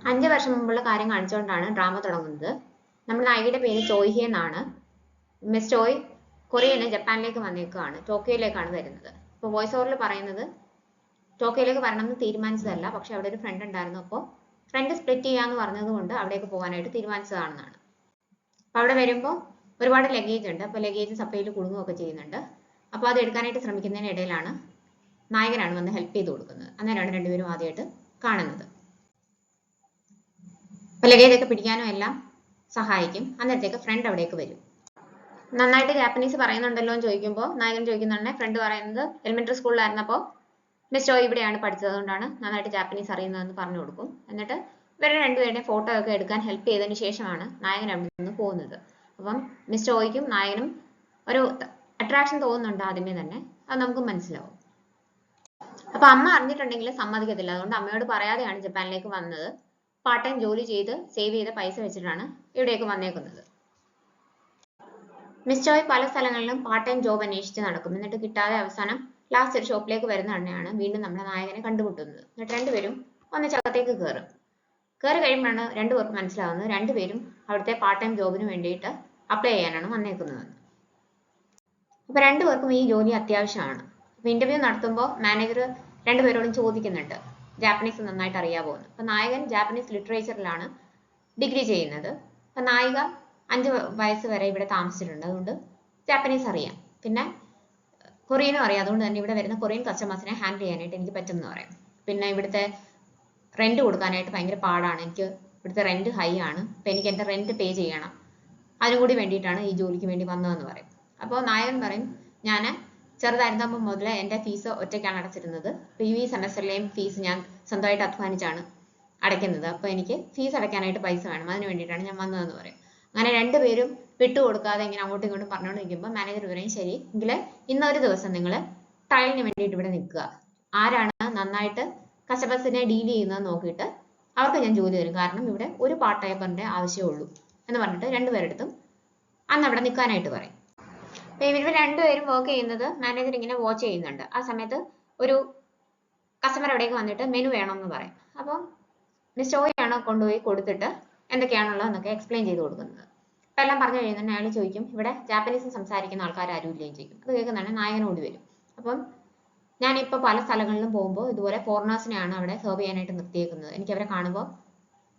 5 വർഷം മുമ്പുള്ള കാര്യം കാണിച്ചുകൊണ്ടാണ് ഡ്രാമ തുടങ്ങുന്നത്. നമ്മുടെ നായികയുടെ പേര് ചോയ്ഹി എന്നാണ്. മിസ് ചോയ് കൊറിയയിൽ നിന്ന് ജപ്പാനിലേക്ക് വന്നേക്കുകയാണ്, ടോക്കിയോയിലേക്കാണ് വരുന്നത്. ഇപ്പോൾ വോയിസ് ഓവറിൽ പറയുന്നത് ടോക്കിയോയിലേക്ക് വരണമെന്ന് തീരുമാനിച്ചതല്ല, പക്ഷെ അവിടെ ഒരു ഫ്രണ്ട് ഉണ്ടായിരുന്നു. അപ്പോൾ ഫ്രണ്ട് സ്പ്ലിറ്റ് ചെയ്യാന്ന് പറഞ്ഞത് കൊണ്ട് അവിടേക്ക് പോകാനായിട്ട് തീരുമാനിച്ചതാണെന്നാണ്. അപ്പോൾ അവിടെ വരുമ്പോൾ ഒരുപാട് ലഗേജ് ഉണ്ട്. അപ്പോൾ ലഗേജ് സപ്പയിൽ കുടുങ്ങുകയൊക്കെ ചെയ്യുന്നുണ്ട്. അപ്പോൾ അത് എടുക്കാനായിട്ട് ശ്രമിക്കുന്നതിനിടയിലാണ് നായകനാണ് വന്ന് ഹെൽപ്പ് ചെയ്ത് കൊടുക്കുന്നത്. അന്നേരമാണ് രണ്ടുപേരും ആദ്യമായിട്ട് കാണുന്നത്. അപ്പോൾ ലഗേജ് ഒക്കെ പിടിക്കാനും എല്ലാം സഹായിക്കും. അന്നേരത്തേക്ക് ഫ്രണ്ട് അവിടേക്ക് വരും. നന്നായിട്ട് ജാപ്പനീസ് പറയുന്നുണ്ടല്ലോ എന്ന് ചോദിക്കുമ്പോൾ നായകൻ ചോദിക്കുന്നുണ്ട്. ഫ്രണ്ട് പറയുന്നത് എലിമെന്ററി സ്കൂളിലായിരുന്നപ്പോൾ മിസ് ചോയ് ഇവിടെയാണ് പഠിച്ചത്, അതുകൊണ്ടാണ് നന്നായിട്ട് ജാപ്പനീസ് അറിയുന്നതെന്ന് പറഞ്ഞു കൊടുക്കും. എന്നിട്ട് ഇവരുടെ രണ്ടുപേരുടെയും ഫോട്ടോ ഒക്കെ എടുക്കാൻ ഹെൽപ്പ് ചെയ്തതിന് ശേഷമാണ് നായകൻ അവിടെ നിന്ന് പോകുന്നത്. അപ്പം മിസ് ചോയ്ക്കും നായകനും ഒരു അട്രാക്ഷൻ തോന്നുന്നുണ്ട് ആദ്യമേ തന്നെ, അത് നമുക്ക് മനസ്സിലാവും. അപ്പൊ അമ്മ അറിഞ്ഞിട്ടുണ്ടെങ്കിൽ സമ്മതിക്കത്തില്ല, അതുകൊണ്ട് അമ്മയോട് പറയാതെയാണ് ജപ്പാനിലേക്ക് വന്നത്. പാർട്ട് ടൈം ജോലി ചെയ്ത് സേവ് ചെയ്ത പൈസ വെച്ചിട്ടാണ് ഇവിടേക്ക് വന്നേക്കുന്നത്. മിസ് ചോയ് പല സ്ഥലങ്ങളിലും പാർട്ട് ടൈം ജോബ് അന്വേഷിച്ച് നടക്കും. എന്നിട്ട് കിട്ടാതെ അവസാനം ലാസ്റ്റ് ഒരു ഷോപ്പിലേക്ക് വരുന്ന തന്നെയാണ് വീണ്ടും നമ്മുടെ നായകനെ കണ്ടുമുട്ടുന്നത്. എന്നിട്ട് രണ്ടുപേരും ഒന്നിച്ചകത്തേക്ക് കയറും. കയറി കഴിയുമ്പോഴാണ് രണ്ടുപേർക്കും മനസ്സിലാവുന്നത് രണ്ടുപേരും അവിടുത്തെ പാർട്ട് ടൈം ജോബിന് വേണ്ടിയിട്ട് അപ്ലൈ ചെയ്യാനാണ് വന്നേക്കുന്നത്. അപ്പൊ രണ്ടുപേർക്കും ഈ ജോലി അത്യാവശ്യമാണ്. അപ്പൊ ഇന്റർവ്യൂ നടത്തുമ്പോൾ മാനേജർ രണ്ടുപേരോടും ചോദിക്കുന്നുണ്ട് ജാപ്പനീസ് നന്നായിട്ട് അറിയാമോ എന്ന്. അപ്പൊ നായകൻ ജാപ്പനീസ് ലിറ്ററേച്ചറിലാണ് ഡിഗ്രി ചെയ്യുന്നത്. അപ്പൊ നായിക 5 വയസ്സ് വരെ ഇവിടെ താമസിച്ചിട്ടുണ്ട്, അതുകൊണ്ട് ജാപ്പനീസ് അറിയാം. പിന്നെ കൊറിയനും അറിയാം, അതുകൊണ്ട് തന്നെ ഇവിടെ വരുന്ന കൊറിയൻ കസ്റ്റമേഴ്സിനെ ഹാൻഡിൽ ചെയ്യാനായിട്ട് എനിക്ക് പറ്റും എന്ന് പറയും. പിന്നെ ഇവിടുത്തെ റെന്റ് കൊടുക്കാനായിട്ട് ഭയങ്കര പാടാണ്, എനിക്ക് ഇവിടുത്തെ റെന്റ് ഹൈ ആണ്, അപ്പൊ എനിക്ക് എൻ്റെ റെന്റ് പേ ചെയ്യണം, അതിനുകൂടി വേണ്ടിയിട്ടാണ് ഈ ജോലിക്ക് വേണ്ടി വന്നതെന്ന് പറയും. അപ്പോൾ നായകൻ പറയും ഞാൻ ചെറുതായിരുന്നപ്പോൾ മുതലേ എൻ്റെ ഫീസ് ഒറ്റയ്ക്കാണ് അടച്ചിരുന്നത്, അപ്പോൾ ഈ സെമസ്റ്ററിലെയും ഫീസ് ഞാൻ സ്വന്തമായിട്ട് അധ്വാനിച്ചാണ് അടയ്ക്കുന്നത്, അപ്പോൾ എനിക്ക് ഫീസ് അടയ്ക്കാനായിട്ട് പൈസ വേണം, അതിന് വേണ്ടിയിട്ടാണ് ഞാൻ വന്നതെന്ന് പറയും. അങ്ങനെ രണ്ടുപേരും വിട്ടുകൊടുക്കാതെ ഇങ്ങനെ അങ്ങോട്ടും ഇങ്ങോട്ടും പറഞ്ഞുകൊണ്ടിരിക്കുമ്പോൾ മാനേജർ പറയും ശരി എങ്കിൽ ഇന്നൊരു ദിവസം നിങ്ങൾ ട്രയലിന് വേണ്ടിയിട്ട് ഇവിടെ നിൽക്കുക, ആരാണ് നന്നായിട്ട് കസ്റ്റമേഴ്സിനെ ഡീൽ ചെയ്യുന്നത് നോക്കിയിട്ട് അവർക്ക് ഞാൻ ജോലി തരും, കാരണം ഇവിടെ ഒരു പാർട്ട് ടൈമറിന്റെ ആവശ്യമുള്ളൂ എന്ന് പറഞ്ഞിട്ട് രണ്ടുപേരെടുത്തും അന്ന് അവിടെ നിൽക്കാനായിട്ട് പറയും. അപ്പൊ ഇവർ രണ്ടുപേരും വർക്ക് ചെയ്യുന്നത് മാനേജർ ഇങ്ങനെ വാച്ച് ചെയ്യുന്നുണ്ട്. ആ സമയത്ത് ഒരു കസ്റ്റമർ അവിടേക്ക് വന്നിട്ട് മെനു വേണമെന്ന് പറയും. അപ്പം മിസ് ചോയാണ് കൊണ്ടുപോയി കൊടുത്തിട്ട് എന്തൊക്കെയാണുള്ളതെന്നൊക്കെ എക്സ്പ്ലെയിൻ ചെയ്ത് കൊടുക്കുന്നത്. അപ്പം എല്ലാം പറഞ്ഞു കഴിയുന്നുണ്ട് അയാൾ ചോദിക്കും ഇവിടെ ജാപ്പനീസ് സംസാരിക്കുന്ന ആൾക്കാർ ആരും ഇല്ലേയും ചോദിക്കും. അത് കേൾക്കുന്നതാണ് നായകനോട് വരും. അപ്പം ഞാനിപ്പോൾ പല സ്ഥലങ്ങളിലും പോകുമ്പോൾ ഇതുപോലെ ഫോറിനേഴ്സിനെയാണ് അവിടെ സെർവ് ചെയ്യാനായിട്ട് നിർത്തിയേക്കുന്നത്, എനിക്ക് അവരെ കാണുമ്പോൾ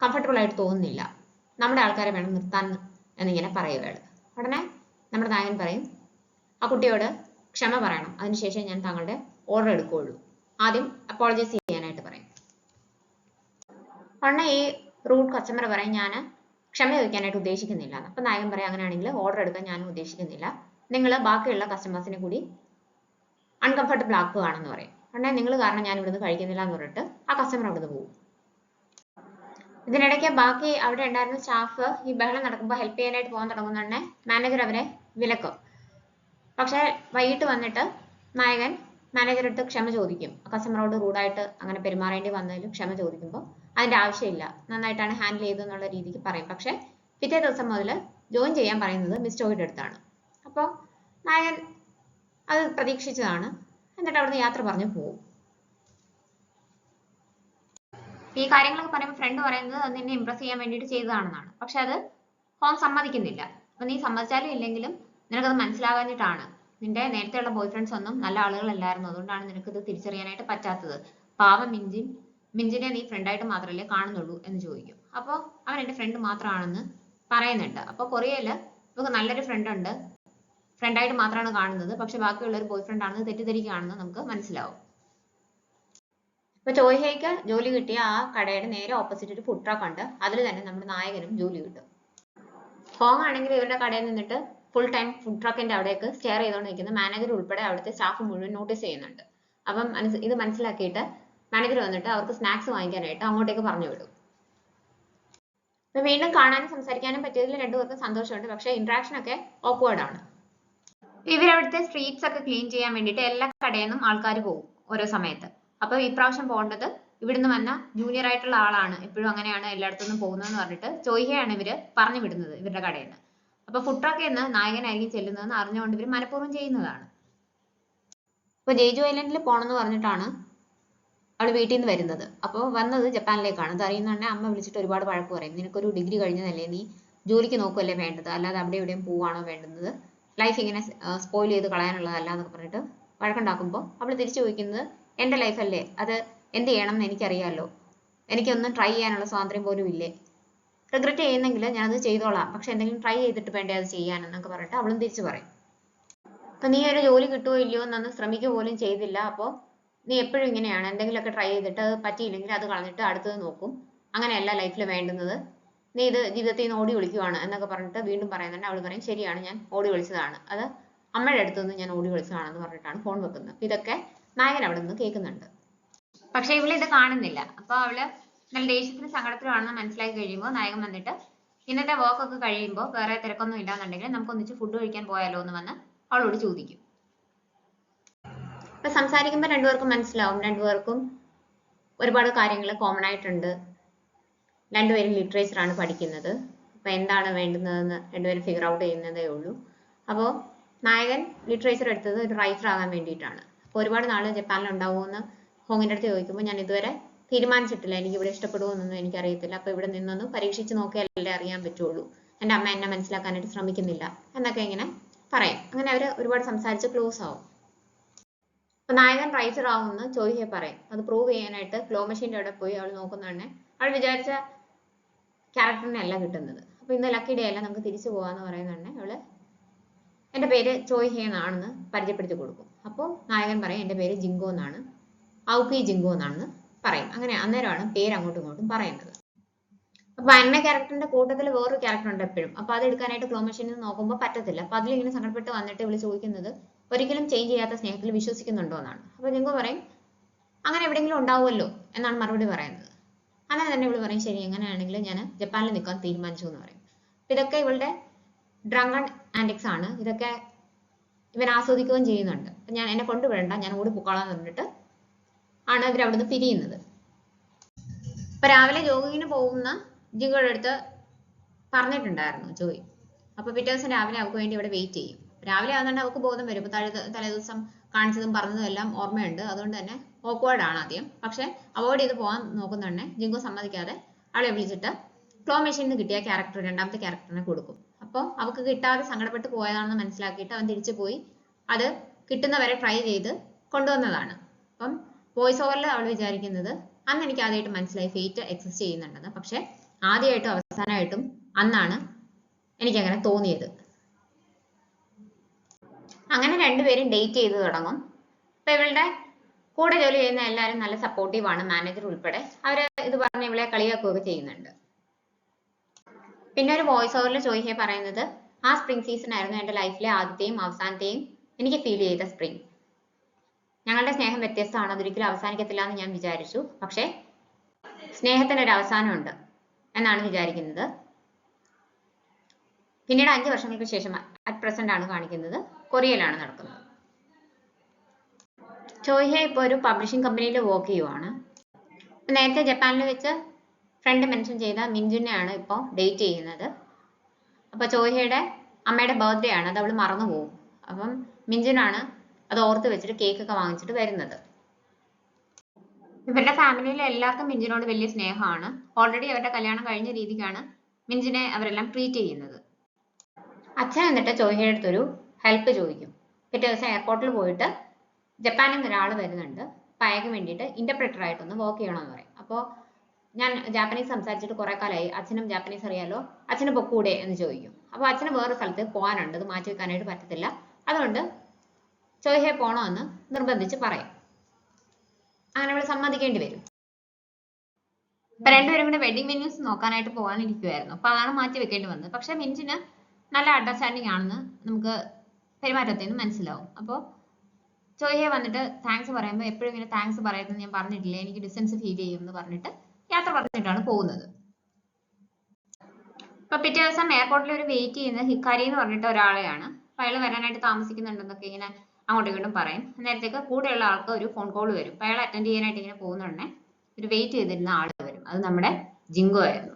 കംഫർട്ടബിൾ ആയിട്ട് തോന്നുന്നില്ല, നമ്മുടെ ആൾക്കാരെ വേണം നിർത്താൻ എന്നിങ്ങനെ പറയുകയാണ്. ഉടനെ നമ്മുടെ നായകൻ പറയും ആ കുട്ടിയോട് ക്ഷമ പറയണം, അതിനുശേഷം ഞാൻ താങ്കളുടെ ഓർഡർ എടുക്കുകയുള്ളൂ, ആദ്യം അപ്പോളജൈസ് ചെയ്യാനായിട്ട് പറയും. ഉടനെ ഈ റൂട്ട് കസ്റ്റമർ പറയും ഞാൻ ക്ഷമ ചോദിക്കാനായിട്ട് ഉദ്ദേശിക്കുന്നില്ല. അപ്പം നായകൻ പറയും അങ്ങനെയാണെങ്കിൽ ഓർഡർ എടുക്കാൻ ഞാനും ഉദ്ദേശിക്കുന്നില്ല, നിങ്ങൾ ബാക്കിയുള്ള കസ്റ്റമേഴ്സിനെ കൂടി അൺകംഫർട്ടബിൾ ആക്കുകയാണെന്ന് പറയും. ഉടനെ നിങ്ങൾ കാരണം ഞാൻ ഇവിടുന്ന് കഴിക്കുന്നില്ല എന്ന് പറഞ്ഞിട്ട് ആ കസ്റ്റമർ അവിടുന്ന് പോകും. ഇതിനിടയ്ക്ക് ബാക്കി അവിടെ ഉണ്ടായിരുന്ന സ്റ്റാഫ് ഈ ബഹളം നടക്കുമ്പോൾ ഹെൽപ്പ് ചെയ്യാനായിട്ട് പോകാൻ തുടങ്ങുന്നുണ്ടെ മാനേജർ അവരെ വിലക്കും. പക്ഷെ വൈകിട്ട് വന്നിട്ട് നായകൻ മാനേജറെടുത്ത് ക്ഷമ ചോദിക്കും, കസ്റ്റമറോട് റൂഡായിട്ട് അങ്ങനെ പെരുമാറേണ്ടി വന്നതിൽ ക്ഷമ ചോദിക്കുമ്പോൾ അതിന്റെ ആവശ്യമില്ല, നന്നായിട്ടാണ് ഹാൻഡിൽ ചെയ്തെന്നുള്ള രീതിക്ക് പറയും. പക്ഷെ പിറ്റേ ദിവസം മുതൽ ജോയിൻ ചെയ്യാൻ പറയുന്നത് മിസ് ചോയുടെ അടുത്താണ്. അപ്പോൾ നായകൻ അത് പ്രതീക്ഷിച്ചതാണ്, എന്നിട്ട് അവിടുന്ന് യാത്ര പറഞ്ഞു പോകും. ഈ കാര്യങ്ങളൊക്കെ പറയുമ്പോൾ ഫ്രണ്ട് പറയുന്നത് അത് നിന്നെ ഇംപ്രസ് ചെയ്യാൻ വേണ്ടിയിട്ട് ചെയ്തതാണെന്നാണ്. പക്ഷെ അത് ഹോം സമ്മതിക്കുന്നില്ല. അപ്പൊ നീ സമ്മതിച്ചാലും ഇല്ലെങ്കിലും നിനക്കത് മനസ്സിലാകാഞ്ഞിട്ടാണ്, നിന്റെ നേരത്തെയുള്ള ബോയ് ഫ്രണ്ട്സ് ഒന്നും നല്ല ആളുകളല്ലായിരുന്നു, അതുകൊണ്ടാണ് നിനക്കിത് തിരിച്ചറിയാനായിട്ട് പറ്റാത്തത്, പാവം മിഞ്ചിനെ നീ ഫ്രണ്ടായിട്ട് മാത്രമല്ലേ കാണുന്നുള്ളൂ എന്ന് ചോദിക്കും. അപ്പോൾ അവൻ എൻ്റെ ഫ്രണ്ട് മാത്രമാണെന്ന് പറയുന്നുണ്ട്. അപ്പോൾ കൊറിയയിൽ നമുക്ക് നല്ലൊരു ഫ്രണ്ട് ഉണ്ട്, ഫ്രണ്ടായിട്ട് മാത്രമാണ് കാണുന്നത്, പക്ഷെ ബാക്കിയുള്ള ഒരു ബോയ് ഫ്രണ്ട് ആണെന്ന് തെറ്റിദ്ധരിക്കുകയാണെന്ന് നമുക്ക് മനസ്സിലാവും. ഇപ്പൊ ചോയ്ഹയ്ക്ക് ജോലി കിട്ടിയ ആ കടയുടെ നേരെ ഓപ്പോസിറ്റ് ഒരു ഫുഡ് ട്രക്ക് ഉണ്ട്, അതിൽ തന്നെ നമ്മുടെ നായകനും ജോലി കിട്ടും. ഹോങ് ആണെങ്കിൽ ഇവരുടെ കടയിൽ നിന്നിട്ട് ഫുൾ ടൈം ഫുഡ് ട്രക്കിന്റെ അവിടേക്ക് സ്റ്റെയർ ചെയ്തുകൊണ്ട് നിൽക്കുന്ന മാനേജർ ഉൾപ്പെടെ അവിടുത്തെ സ്റ്റാഫ് മുഴുവൻ നോട്ടീസ് ചെയ്യുന്നുണ്ട്. അപ്പം ഇത് മനസ്സിലാക്കിയിട്ട് മാനേജർ വന്നിട്ട് അവർക്ക് സ്നാക്സ് വാങ്ങിക്കാനായിട്ട് അങ്ങോട്ടേക്ക് പറഞ്ഞു വിടും. അപ്പൊ വീണ്ടും കാണാനും സംസാരിക്കാനും പറ്റിയതിൽ രണ്ടുപേർക്കും സന്തോഷമുണ്ട്, പക്ഷെ ഇന്ററാക്ഷൻ ഒക്കെ ഓക്വേർഡ് ആണ്. ഇവരവിടുത്തെ സ്ട്രീറ്റ്സ് ഒക്കെ ക്ലീൻ ചെയ്യാൻ വേണ്ടിയിട്ട് എല്ലാ കടയിൽ നിന്നും ആൾക്കാർ പോകും ഓരോ സമയത്ത്. അപ്പൊ ഇപ്രാവശ്യം പോകേണ്ടത് ഇവിടുന്ന് വന്ന ജൂനിയർ ആയിട്ടുള്ള ആളാണ്, എപ്പോഴും അങ്ങനെയാണ് എല്ലായിടത്തുനിന്നും പോകുന്നതെന്ന് പറഞ്ഞിട്ട് ചോയ്ഹയാണ് ഇവര് പറഞ്ഞു വിടുന്നത് ഇവരുടെ കടയിൽ നിന്ന്. അപ്പൊ ഫുഡ് ട്രക്കിൽ നിന്ന് നായകനായിരിക്കും ചെല്ലുന്നതെന്ന് അറിഞ്ഞുകൊണ്ട് ഇവർ മനഃപൂർവ്വം ചെയ്യുന്നതാണ്. ഇപ്പൊ ജെയ്ജു ഐലൻഡിൽ പോകണമെന്ന് പറഞ്ഞിട്ടാണ് അവൾ അവൾ വീട്ടിൽ നിന്ന് വരുന്നത്. അപ്പോൾ വന്നത് ജപ്പാനിലേക്കാണ്. അത് അറിയുന്ന അമ്മ വിളിച്ചിട്ട് ഒരുപാട് വഴക്ക് പറയും. നിനക്കൊരു ഡിഗ്രി കഴിഞ്ഞതല്ലേ, നീ ജോലിക്ക് നോക്കുമല്ലേ വേണ്ടത്, അല്ലാതെ അവിടെ എവിടെയും പോവാണോ വേണ്ടുന്നത്, ലൈഫ് ഇങ്ങനെ സ്പോയിൽ ചെയ്ത് കളയാനുള്ളതല്ല എന്നൊക്കെ പറഞ്ഞിട്ട് വഴക്കുണ്ടാക്കുമ്പോൾ അവൾ തിരിച്ചു ചോദിക്കുന്നത്, എൻ്റെ ലൈഫല്ലേ, അത് എന്ത് ചെയ്യണം എന്ന് എനിക്കറിയാമല്ലോ, എനിക്കൊന്നും ട്രൈ ചെയ്യാനുള്ള സ്വാതന്ത്ര്യം പോലും ഇല്ലേ, റിഗ്രറ്റ് ചെയ്യുന്നെങ്കിൽ ഞാനത് ചെയ്തോളാം, പക്ഷെ എന്തെങ്കിലും ട്രൈ ചെയ്തിട്ട് വേണ്ടേ അത് ചെയ്യാനെന്നൊക്കെ പറഞ്ഞിട്ട് അവളും തിരിച്ചു പറയും. അപ്പം നീ ഒരു ജോലി കിട്ടുമോ ഇല്ലയോ എന്നൊന്ന് ശ്രമിക്കുക പോലും ചെയ്തില്ല, അപ്പോൾ നീ എപ്പോഴും ഇങ്ങനെയാണ്, എന്തെങ്കിലുമൊക്കെ ട്രൈ ചെയ്തിട്ട് അത് പറ്റിയില്ലെങ്കിൽ അത് കളഞ്ഞിട്ട് അടുത്തത് നോക്കും, അങ്ങനെയല്ല ലൈഫിൽ വേണ്ടുന്നത്, നീ ഇത് ജീവിതത്തിൽ നിന്ന് ഓടി ഒളിക്കുവാണ് എന്നൊക്കെ പറഞ്ഞിട്ട് വീണ്ടും പറയുന്നുണ്ട്. അവൾ പറയും, ശരിയാണ്, ഞാൻ ഓടി ഒളിച്ചതാണ്, അത് അമ്മയുടെ അടുത്ത് നിന്ന് ഞാൻ ഓടി ഒളിച്ചതാണെന്ന് പറഞ്ഞിട്ടാണ് ഫോൺ വെക്കുന്നത്. ഇതൊക്കെ നായകൻ അവിടെ നിന്ന് കേൾക്കുന്നുണ്ട്. പക്ഷെ ഇവള് ഇത് കാണുന്നില്ല. അപ്പൊ അവള് നല്ല ദേഷ്യത്തിന് സങ്കടത്തിലാണെന്ന് മനസ്സിലാക്കി കഴിയുമ്പോൾ നായകൻ വന്നിട്ട് ഇന്നത്തെ വർക്ക് ഒക്കെ കഴിയുമ്പോൾ വേറെ തിരക്കൊന്നും ഇല്ലാന്നുണ്ടെങ്കിൽ നമുക്ക് ഒന്നിച്ച് ഫുഡ് കഴിക്കാൻ പോയാലോ എന്ന് വന്ന് അവളോട് ചോദിക്കും. അപ്പൊ സംസാരിക്കുമ്പോൾ രണ്ടുപേർക്കും മനസ്സിലാവും, രണ്ടുപേർക്കും ഒരുപാട് കാര്യങ്ങൾ കോമൺ ആയിട്ടുണ്ട്, രണ്ടുപേരും ലിറ്ററേച്ചർ ആണ് പഠിക്കുന്നത്. അപ്പൊ എന്താണ് വേണ്ടുന്നതെന്ന് രണ്ടുപേരും ഫിഗർ ഔട്ട് ചെയ്യുന്നതേ ഉള്ളൂ. അപ്പോൾ നായകൻ ലിറ്ററേച്ചർ എടുത്തത് ഒരു റൈറ്റർ ആകാൻ വേണ്ടിയിട്ടാണ്. അപ്പോൾ ഒരുപാട് നാള് ജപ്പാനിൽ ഉണ്ടാവുമെന്ന് ഹോങ്ങിന്റെ അടുത്ത് ചോദിക്കുമ്പോൾ ഞാൻ ഇതുവരെ തീരുമാനിച്ചിട്ടില്ല, എനിക്ക് ഇവിടെ ഇഷ്ടപ്പെടുമോ എന്നൊന്നും എനിക്കറിയത്തില്ല, അപ്പൊ ഇവിടെ നിന്നൊന്ന് പരീക്ഷിച്ച് നോക്കിയാലല്ലേ അറിയാൻ പറ്റുള്ളൂ, എൻ്റെ അമ്മ എന്നെ മനസ്സിലാക്കാനായിട്ട് ശ്രമിക്കുന്നില്ല എന്നൊക്കെ ഇങ്ങനെ പറയും. അങ്ങനെ അവർ ഒരുപാട് സംസാരിച്ച് ക്ലോസ് ആവും. അപ്പൊ നായകൻ റൈറ്റർ ആവുമെന്ന് ചോയ്ഹെ പറയും. അത് പ്രൂവ് ചെയ്യാനായിട്ട് ക്ലോ മെഷീൻ്റെ അവിടെ പോയി അവൾ നോക്കുന്ന അവൾ വിചാരിച്ച ക്യാരക്ടറിനെ അല്ല കിട്ടുന്നത്. അപ്പൊ ഇന്ന് ലക്കി ഡേ അല്ല, നമുക്ക് തിരിച്ചു പോവാന്ന് പറയുന്നുണ്ട്. അവള് എൻ്റെ പേര് ചോയ്ഹെ എന്നാണെന്ന് പരിചയപ്പെടുത്തി കൊടുക്കും. അപ്പോൾ നായകൻ പറയും, എൻ്റെ പേര് ജിങ്കോ എന്നാണ്, ഔക്കി ജിങ്കോ എന്നാണെന്ന് പറയും. അങ്ങനെ അന്നേരമാണ് പേര് അങ്ങോട്ടും ഇങ്ങോട്ടും പറയുന്നത്. അപ്പൊ അന്ന ക്യാരക്ടറിന്റെ കൂട്ടത്തിൽ വേറൊരു ക്യാരക്ടർ ഉണ്ട് എപ്പോഴും. അപ്പൊ അത് എടുക്കാനായിട്ട് ക്ലോ മെഷീനിൽ നോക്കുമ്പോൾ പറ്റത്തില്ല. അപ്പൊ അതിലിങ്ങനെ സങ്കടപ്പെട്ട് വന്നിട്ട് ഇവള് ചോദിക്കുന്നത് ഒരിക്കലും ചേഞ്ച് ചെയ്യാത്ത സ്നേഹത്തിൽ വിശ്വസിക്കുന്നുണ്ടോ എന്നാണ്. അപ്പൊ ജിങ്കോ പറയും, അങ്ങനെ എവിടെയെങ്കിലും ഉണ്ടാവുമല്ലോ എന്നാണ് മറുപടി പറയുന്നത്. അങ്ങനെ തന്നെ ഇവള് പറയും, ശരി, എങ്ങനെയാണെങ്കിൽ ഞാൻ ജപ്പാനിൽ നിൽക്കാൻ തീരുമാനിച്ചു എന്ന് പറയും. അപ്പൊ ഇതൊക്കെ ഇവളുടെ ഡ്രങ്കൺ ആൻറ്റിക്സ് ആണ്. ഇതൊക്കെ ഇവൻ ആസ്വദിക്കുകയും ചെയ്യുന്നുണ്ട്. ഞാൻ എന്നെ കൊണ്ടുവിടണ്ട, ഞാൻ ഓടി പൊക്കോളാന്ന് പറഞ്ഞിട്ട് ആണ് ഇവർ അവിടുന്ന് പിരിയുന്നത്. അപ്പൊ രാവിലെ ജോഗിങ്ങിന് പോകുന്ന ജിങ്കോയുടെ അടുത്ത് പറഞ്ഞിട്ടുണ്ടായിരുന്നു ജോയി. അപ്പൊ പിറ്റേ ദിവസം രാവിലെ അവൾക്ക് വേണ്ടി ഇവിടെ വെയിറ്റ് ചെയ്യും. രാവിലെ ആവുന്നുണ്ട് അവൾക്ക് ബോധം വരും. ഇപ്പൊ തലേദിവസം കാണിച്ചതും പറഞ്ഞതും എല്ലാം ഓർമ്മയുണ്ട്. അതുകൊണ്ട് തന്നെ ഓക്വേർഡ് ആണ് ആദ്യം. പക്ഷെ അവോയ്ഡ് ചെയ്ത് പോകാൻ നോക്കുന്നുണ്ട്. ജിങ്കോ സമ്മതിക്കാതെ അവളെ വിളിച്ചിട്ട് ക്ലോ മെഷീനിൽ നിന്ന് കിട്ടിയ ക്യാരക്ടർ, രണ്ടാമത്തെ ക്യാരക്ടറിനെ കൊടുക്കും. അപ്പോൾ അവൾക്ക് കിട്ടാതെ സങ്കടപ്പെട്ട് പോയതാണെന്ന് മനസ്സിലാക്കിയിട്ട് അവൻ തിരിച്ചു പോയി അത് കിട്ടുന്നവരെ ട്രൈ ചെയ്ത് കൊണ്ടുവന്നതാണ്. അപ്പം വോയിസ് ഓവറിൽ അവൾ വിചാരിക്കുന്നത്, അന്ന് എനിക്ക് ആദ്യമായിട്ട് മനസ്സിലായി ഫേറ്റ് എക്സിസ്റ്റ് ചെയ്യുന്നുണ്ടെന്ന്. പക്ഷെ ആദ്യമായിട്ടും അവസാനമായിട്ടും അന്നാണ് എനിക്ക് അങ്ങനെ തോന്നിയത്. അങ്ങനെ രണ്ടുപേരും ഡേറ്റ് ചെയ്ത് തുടങ്ങും. അപ്പൊ ഇവളുടെ കൂടെ ജോലി ചെയ്യുന്ന എല്ലാവരും നല്ല സപ്പോർട്ടീവ് ആണ്, മാനേജർ ഉൾപ്പെടെ. അവര് ഇത് പറഞ്ഞ് ഇവളെ കളിയാക്കുകയൊക്കെ ചെയ്യുന്നുണ്ട്. പിന്നെ ഒരു വോയിസ് ഓവറിൽ ചോയ്ഹെ പറയുന്നത്, ആ സ്പ്രിംഗ് സീസൺ ആയിരുന്നു എൻ്റെ ലൈഫിലെ ആദ്യത്തെയും അവസാനത്തെയും എനിക്ക് ഫീൽ ചെയ്ത സ്പ്രിംഗ്. ഞങ്ങളുടെ സ്നേഹം വ്യത്യസ്തമാണ്, അതൊരിക്കലും അവസാനിക്കത്തില്ല എന്ന് ഞാൻ വിചാരിച്ചു, പക്ഷെ സ്നേഹത്തിന് ഒരു അവസാനമുണ്ട് എന്നാണ് വിചാരിക്കുന്നത്. പിന്നീട് 5 വർഷങ്ങൾക്ക് ശേഷം അറ്റ് പ്രസന്റ് ആണ് കാണിക്കുന്നത്, കൊറിയയിലാണ് നടക്കുന്നത്. ചോയ്ഹെ ഇപ്പോൾ ഒരു പബ്ലിഷിംഗ് കമ്പനിയിൽ വർക്ക് ചെയ്യുവാണ്. നേരത്തെ ജപ്പാനിൽ വെച്ച് ഫ്രണ്ട് മെൻഷൻ ചെയ്ത മിൻജുനെയാണ് ഇപ്പോൾ ഡേറ്റ് ചെയ്യുന്നത്. അപ്പൊ ചോയ്ഹയുടെ അമ്മയുടെ ബർത്ത്ഡേ ആണ്, അത് അവൾ മറന്നു പോകും. അപ്പം മിൻജുനാണ് അത് ഓർത്ത് വെച്ചിട്ട് കേക്ക് ഒക്കെ വാങ്ങിച്ചിട്ട് വരുന്നത്. ഇവരുടെ ഫാമിലിയിലെ എല്ലാവർക്കും മിൻജിനോട് വലിയ സ്നേഹമാണ്. ഓൾറെഡി അവരുടെ കല്യാണം കഴിഞ്ഞ രീതിക്കാണ് മിൻജിനെ അവരെല്ലാം ട്രീറ്റ് ചെയ്യുന്നത്. അച്ഛൻ എന്നിട്ട് ചോയ്ഹയുടെ അടുത്തൊരു ഹെൽപ്പ് ചോദിക്കും. പിറ്റേ ദിവസം എയർപോർട്ടിൽ പോയിട്ട് ജപ്പാനിൽ നിന്ന് ഒരാൾ വരുന്നുണ്ട്, അപ്പം അയാൾക്ക് വേണ്ടിയിട്ട് ഇന്റർപ്രറ്റർ ആയിട്ടൊന്ന് വർക്ക് ചെയ്യണമെന്ന് പറയും. അപ്പോൾ ഞാൻ ജാപ്പനീസ് സംസാരിച്ചിട്ട് കുറെ കാലമായി, അച്ഛനും ജാപ്പനീസ് അറിയാലോ, അച്ഛന് പൊക്കൂടെ എന്ന് ചോദിക്കും. അപ്പോൾ അച്ഛന് വേറെ സ്ഥലത്ത് പോകാനുണ്ട്, അത് മാറ്റി വെക്കാനായിട്ട് പറ്റത്തില്ല, അതുകൊണ്ട് ചോയ്ഹെ പോണമെന്ന് നിർബന്ധിച്ച് പറയും. അങ്ങനെ അവൾ സമ്മതിക്കേണ്ടി വരും. അപ്പൊ രണ്ടുപേരും കൂടെ വെഡിങ് വെന്യൂസ് നോക്കാനായിട്ട് പോകാനിരിക്കുവായിരുന്നു. അപ്പൊ അതാണ് മാറ്റി വെക്കേണ്ടി വന്നത്. പക്ഷെ മിൻജിന് നല്ല അണ്ടർസ്റ്റാൻഡിങ് ആണെന്ന് നമുക്ക് പെരുമാറ്റത്തിൽ നിന്ന് മനസ്സിലാവും. അപ്പോൾ ചോയ്ഹെ വന്നിട്ട് താങ്ക്സ് പറയുമ്പോൾ എപ്പോഴും ഇങ്ങനെ താങ്ക്സ് പറയുന്നത് ഞാൻ പറഞ്ഞിട്ടില്ലേ, എനിക്ക് ഡിസ്റ്റൻസ് ഫീൽ ചെയ്യും എന്ന് പറഞ്ഞിട്ട് യാത്ര പറഞ്ഞിട്ടാണ് പോകുന്നത്. അപ്പൊ പിറ്റേ ദിവസം എയർപോർട്ടിൽ ഒരു വെയിറ്റ് ചെയ്യുന്ന ഹിക്കാരി എന്ന് പറഞ്ഞിട്ട് ഒരാളെയാണ്. അപ്പൊ അയാൾ വരാനായിട്ട് താമസിക്കുന്നുണ്ടെന്നൊക്കെ ഇങ്ങനെ അങ്ങോട്ടും ഇങ്ങോട്ടും പറയും. നേരത്തേക്ക് കൂടെയുള്ള ആൾക്ക് ഒരു ഫോൺ കോൾ വരും. അപ്പൊ അയാൾ അറ്റൻഡ് ചെയ്യാനായിട്ട് ഇങ്ങനെ പോകുന്നുണ്ടേ ഒരു വെയിറ്റ് ചെയ്തിരുന്ന ആൾ വരും. അത് നമ്മുടെ ജിങ്കോ ആയിരുന്നു.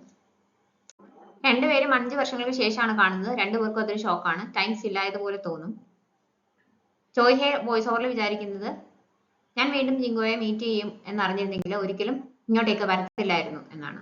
രണ്ടുപേരും 5 വർഷങ്ങൾക്ക് ശേഷമാണ് കാണുന്നത്. രണ്ടുപേർക്കും അതൊരു ഷോക്കാണ്. ടൈംസ് ഇല്ലായതുപോലെ തോന്നും. ചോയ്ഹെ വോയിസ് ഓവറിൽ വിചാരിക്കുന്നത് ഞാൻ വീണ്ടും ജിങ്കോയെ മീറ്റ് ചെയ്യും എന്നറിഞ്ഞിരുന്നെങ്കിൽ ഒരിക്കലും ഇങ്ങോട്ടേക്ക് വരത്തില്ലായിരുന്നു എന്നാണ്.